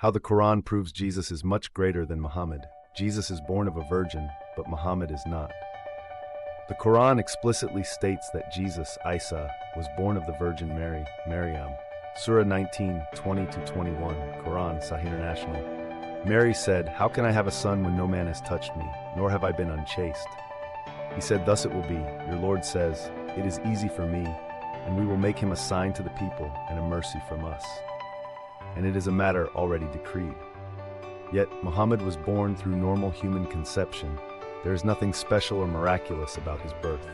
How the Quran proves Jesus is much greater than Muhammad. Jesus is born of a virgin, but Muhammad is not. The Quran explicitly states that Jesus, Isa, was born of the Virgin Mary, Maryam. Surah 19, 20-21, Quran, Sahih International. Mary said, "How can I have a son when no man has touched me, nor have I been unchaste?" He said, "Thus it will be. Your Lord says, it is easy for me, and we will make him a sign to the people and a mercy from us. And it is a matter already decreed." Yet, Muhammad was born through normal human conception. There is nothing special or miraculous about his birth.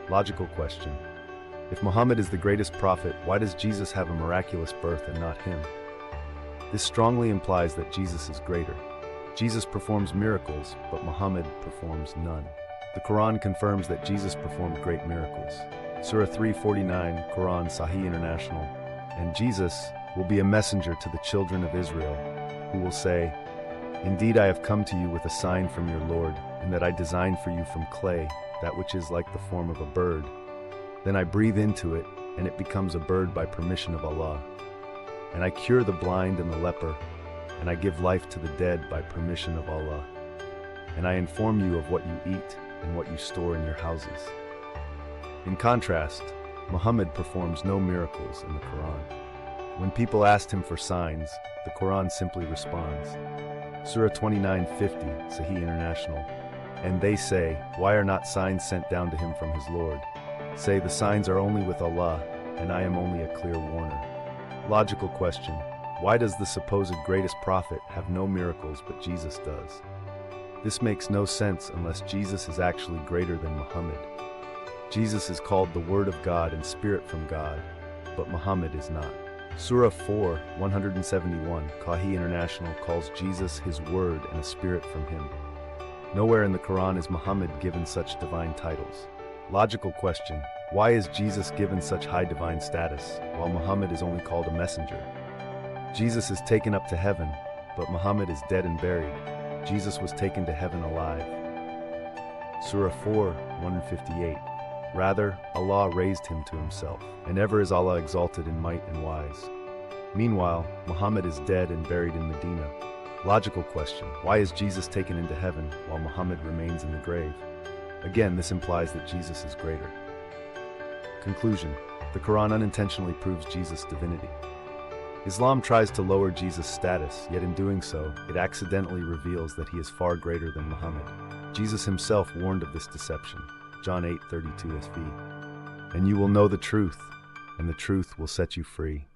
Logical question. If Muhammad is the greatest prophet, why does Jesus have a miraculous birth and not him? This strongly implies that Jesus is greater. Jesus performs miracles, but Muhammad performs none. The Quran confirms that Jesus performed great miracles. Surah 349, Quran, Sahih International. And Jesus will be a messenger to the children of Israel, who will say, "Indeed, I have come to you with a sign from your Lord, in that I designed for you from clay that which is like the form of a bird. Then I breathe into it, and it becomes a bird by permission of Allah. And I cure the blind and the leper, and I give life to the dead by permission of Allah. And I inform you of what you eat and what you store in your houses." In contrast, Muhammad performs no miracles in the Quran. When people asked him for signs, the Quran simply responds. Surah 29:50, Sahih International. And they say, "Why are not signs sent down to him from his Lord?" Say, "The signs are only with Allah, and I am only a clear warner." Logical question. Why does the supposed greatest prophet have no miracles but Jesus does? This makes no sense unless Jesus is actually greater than Muhammad. Jesus is called the Word of God and Spirit from God, but Muhammad is not. Surah 4, 171, Sahih International calls Jesus his Word and a Spirit from him. Nowhere in the Quran is Muhammad given such divine titles. Logical question. Why is Jesus given such high divine status, while Muhammad is only called a messenger? Jesus is taken up to heaven, but Muhammad is dead and buried. Jesus was taken to heaven alive. Surah 4, 158. Rather, Allah raised him to himself, and ever is Allah exalted in might and wise. Meanwhile, Muhammad is dead and buried in Medina. Logical question. Why is Jesus taken into heaven, while Muhammad remains in the grave? Again, this implies that Jesus is greater. Conclusion. The Quran unintentionally proves Jesus' divinity. Islam tries to lower Jesus' status, yet in doing so, it accidentally reveals that he is far greater than Muhammad. Jesus himself warned of this deception. John 8:32 SV. And you will know the truth, and the truth will set you free.